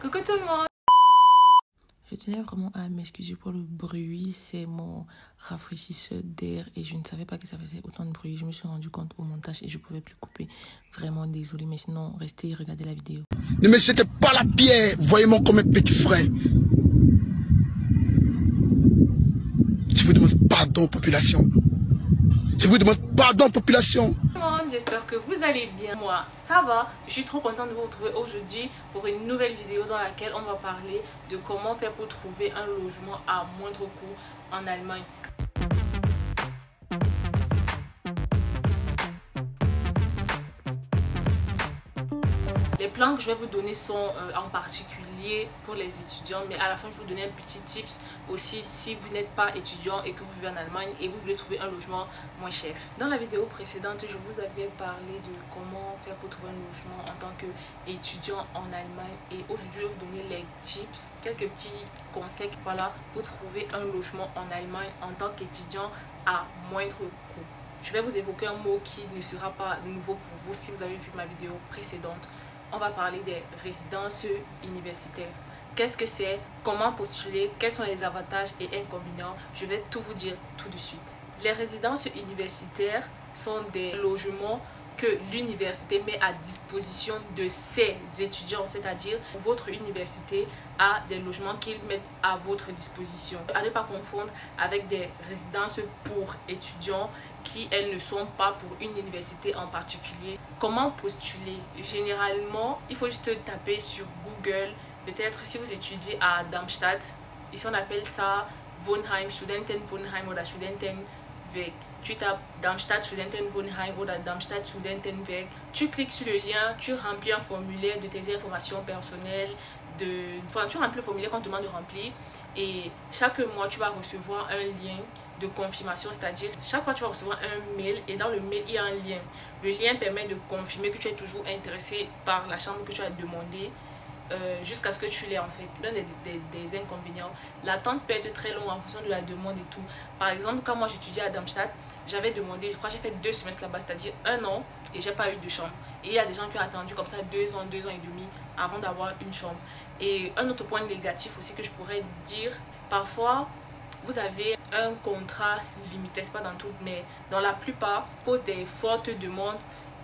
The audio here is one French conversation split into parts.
Coucou tout le monde. Je tenais vraiment à m'excuser pour le bruit, c'est mon rafraîchisseur d'air et je ne savais pas que ça faisait autant de bruit. Je me suis rendu compte au montage et je ne pouvais plus couper. Vraiment désolée, mais sinon, restez et regardez la vidéo. Ne me jetez pas la pierre, voyez-moi comme un petit frère. Je vous demande pardon, population. Je vous demande pardon, population. Tout le monde, j'espère que vous allez bien. Moi, ça va. Je suis trop contente de vous retrouver aujourd'hui pour une nouvelle vidéo dans laquelle on va parler de comment faire pour trouver un logement à moindre coût en Allemagne. Les plans que je vais vous donner sont en particulier pour les étudiants, mais à la fin je vais vous donner un petit tips aussi si vous n'êtes pas étudiant et que vous vivez en Allemagne et vous voulez trouver un logement moins cher. Dans la vidéo précédente, je vous avais parlé de comment faire pour trouver un logement en tant qu'étudiant en Allemagne et aujourd'hui je vais vous donner les tips, quelques petits conseils voilà, pour trouver un logement en Allemagne en tant qu'étudiant à moindre coût. Je vais vous évoquer un mot qui ne sera pas nouveau pour vous si vous avez vu ma vidéo précédente. On va parler des résidences universitaires. Qu'est-ce que c'est? Comment postuler? Quels sont les avantages et inconvénients? Je vais tout vous dire tout de suite. Les résidences universitaires sont des logements que l'université met à disposition de ses étudiants, c'est-à-dire votre université a des logements qu'ils mettent à votre disposition. À ne pas confondre avec des résidences pour étudiants qui, elles, ne sont pas pour une université en particulier. Comment postuler? Généralement, il faut juste taper sur Google, peut-être si vous étudiez à Darmstadt, ici on appelle ça Wohnheim, Studentenwohnheim oder Studentenweg. Tu tapes Darmstadt Studentenwohnheim ou Darmstadt Studentenweg. Tu cliques sur le lien, tu remplis un formulaire de tes informations personnelles. Tu remplis le formulaire qu'on te demande de remplir. Et chaque mois, tu vas recevoir un lien de confirmation. C'est-à-dire, chaque fois, tu vas recevoir un mail. Et dans le mail, il y a un lien. Le lien permet de confirmer que tu es toujours intéressé par la chambre que tu as demandé. Jusqu'à ce que tu l'aies en fait. L'un des inconvénients, l'attente peut être très longue en fonction de la demande et tout. Par exemple, quand moi j'étudiais à Darmstadt, j'avais demandé, je crois que j'ai fait 2 semestres là-bas, c'est-à-dire 1 an et j'ai pas eu de chambre. Et il y a des gens qui ont attendu comme ça 2 ans, 2 ans et demi avant d'avoir une chambre. Et un autre point négatif aussi que je pourrais dire, parfois vous avez un contrat limité, c'est pas dans toutes, mais dans la plupart, pose des fortes demandes.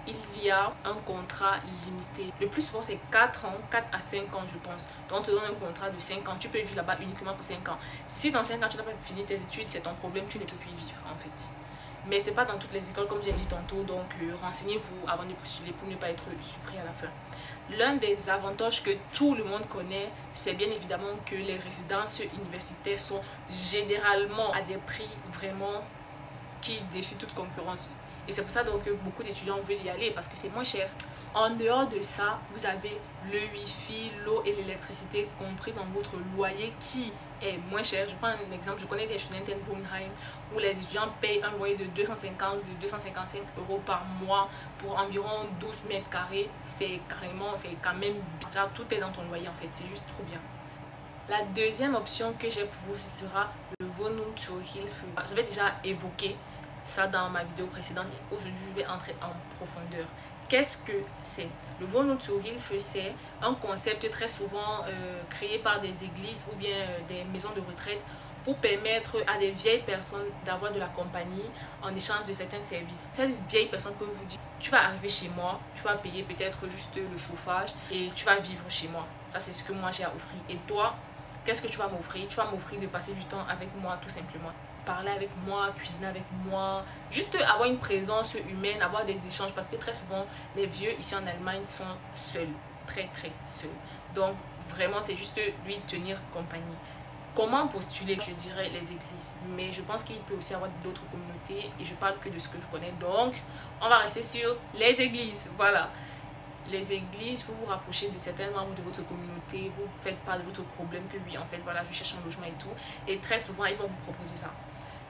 Il y a un contrat limité. Le plus souvent, c'est 4 ans, 4 à 5 ans, je pense. Donc, on te donne un contrat de 5 ans. Tu peux vivre là-bas uniquement pour 5 ans. Si dans 5 ans, tu n'as pas fini tes études, c'est ton problème, tu ne peux plus y vivre, en fait. Mais ce n'est pas dans toutes les écoles, comme j'ai dit tantôt. Donc, renseignez-vous avant de postuler pour ne pas être surpris à la fin. L'un des avantages que tout le monde connaît, c'est bien évidemment que les résidences universitaires sont généralement à des prix vraiment qui défient toute concurrence. Et c'est pour ça donc que beaucoup d'étudiants veulent y aller parce que c'est moins cher. En dehors de ça, vous avez le wifi, l'eau et l'électricité compris dans votre loyer qui est moins cher. Je prends un exemple, je connais des Studentenwohnheim où les étudiants payent un loyer de 250 ou 255 € par mois pour environ 12 mètres carrés. C'est quand même, genre, tout est dans ton loyer en fait, c'est juste trop bien. La deuxième option que j'ai pour vous, ce sera le Wohnung zur Hilfe. J'avais déjà évoqué ça dans ma vidéo précédente et aujourd'hui je vais entrer en profondeur. Qu'est-ce que c'est? Le Wohnung zur Hilfe, c'est un concept très souvent créé par des églises ou bien des maisons de retraite pour permettre à des vieilles personnes d'avoir de la compagnie en échange de certains services. Cette vieille personne peut vous dire, tu vas arriver chez moi, tu vas payer peut-être juste le chauffage et tu vas vivre chez moi. Ça c'est ce que moi j'ai à offrir. Et toi, qu'est-ce que tu vas m'offrir? Tu vas m'offrir de passer du temps avec moi tout simplement. Parler avec moi, cuisiner avec moi, juste avoir une présence humaine, avoir des échanges parce que très souvent les vieux ici en Allemagne sont seuls, très seuls. Donc vraiment c'est juste lui tenir compagnie. Comment postuler? Je dirais les églises, mais je pense qu'il peut aussi y avoir d'autres communautés et je parle que de ce que je connais, donc on va rester sur les églises. Voilà, les églises, vous vous rapprochez de certains membres de votre communauté, vous faites part de votre problème que oui en fait voilà je cherche un logement et tout, et très souvent ils vont vous proposer ça.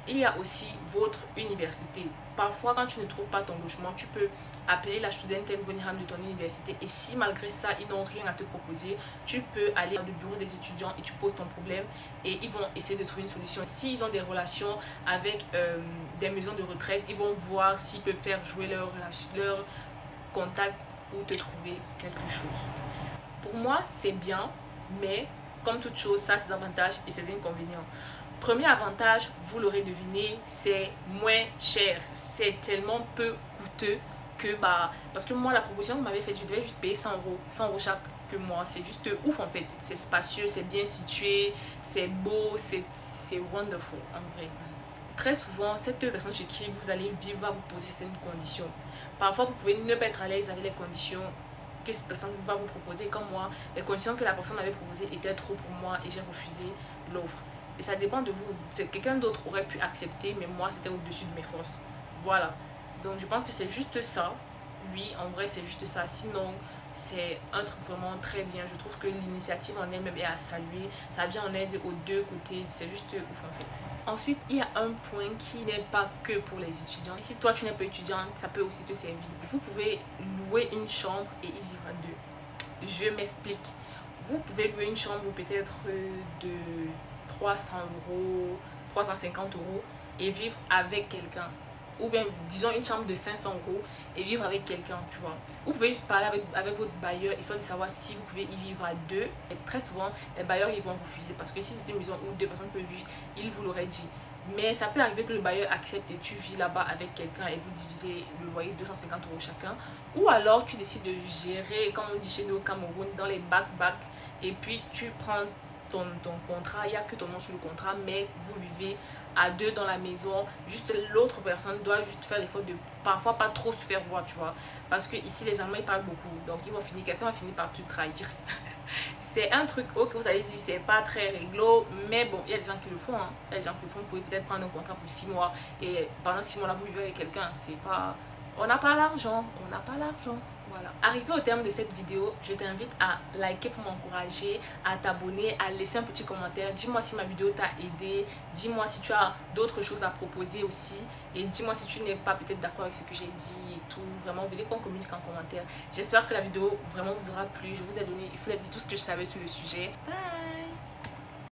Il y a aussi votre université. Parfois, quand tu ne trouves pas ton logement, tu peux appeler la Studentenwohnheim de ton université. Et si malgré ça, ils n'ont rien à te proposer, tu peux aller au bureau des étudiants et tu poses ton problème. Et ils vont essayer de trouver une solution. S'ils ont des relations avec des maisons de retraite, ils vont voir s'ils peuvent faire jouer leur contact pour te trouver quelque chose. Pour moi, c'est bien. Mais comme toute chose, ça a ses avantages et ses inconvénients. Premier avantage, vous l'aurez deviné, c'est moins cher. C'est tellement peu coûteux que parce que moi la proposition que vous m'avez faite, je devais juste payer 100 euros, 100 euros chaque mois. C'est juste ouf en fait. C'est spacieux, c'est bien situé, c'est beau, c'est wonderful en vrai. Très souvent, cette personne chez qui vous allez vivre va vous poser certaines conditions. Parfois, vous pouvez ne pas être à l'aise avec les conditions que cette personne va vous proposer. Comme moi, les conditions que la personne avait proposées étaient trop pour moi et j'ai refusé l'offre. Et ça dépend de vous. Quelqu'un d'autre aurait pu accepter, mais moi, c'était au-dessus de mes forces. Voilà. Donc, je pense que c'est juste ça. Oui, en vrai, c'est juste ça. Sinon, c'est un truc vraiment très bien. Je trouve que l'initiative en elle-même est à saluer. Ça vient en aide aux deux côtés. C'est juste ouf en fait. Ensuite, il y a un point qui n'est pas que pour les étudiants. Si toi, tu n'es pas étudiante, ça peut aussi te servir. Vous pouvez louer une chambre et y vivre à deux. Je m'explique. Vous pouvez louer une chambre peut-être de 300 euros, 350 euros et vivre avec quelqu'un. Ou bien, disons, une chambre de 500 euros et vivre avec quelqu'un, tu vois. Vous pouvez juste parler avec votre bailleur, histoire de savoir si vous pouvez y vivre à deux. Et très souvent, les bailleurs, ils vont refuser. Parce que si c'est une maison où deux personnes peuvent vivre, ils vous l'auraient dit. Mais ça peut arriver que le bailleur accepte et tu vis là-bas avec quelqu'un et vous divisez le loyer 250 euros chacun. Ou alors, tu décides de gérer, comme on dit chez nous au Cameroun, dans les back-back. Et puis, tu prends ton contrat, il n'y a que ton nom sur le contrat, mais vous vivez à deux dans la maison. Juste l'autre personne doit juste faire l'effort de parfois pas trop se faire voir, tu vois, parce que ici les Allemands ils parlent beaucoup, donc quelqu'un va finir par te trahir. C'est un truc que vous allez dire c'est pas très réglo, mais bon, il y a des gens qui le font, hein. Il y a des gens qui le font. Vous pouvez peut-être prendre un contrat pour 6 mois et pendant 6 mois là vous vivez avec quelqu'un. C'est pas, on n'a pas l'argent, Voilà. Arrivé au terme de cette vidéo, je t'invite à liker pour m'encourager, à t'abonner, à laisser un petit commentaire. Dis-moi si ma vidéo t'a aidé, dis-moi si tu as d'autres choses à proposer aussi. Et dis-moi si tu n'es pas peut-être d'accord avec ce que j'ai dit et tout. Vraiment, venez qu'on communique en commentaire. J'espère que la vidéo vraiment vous aura plu. Je vous ai dit tout ce que je savais sur le sujet. Bye!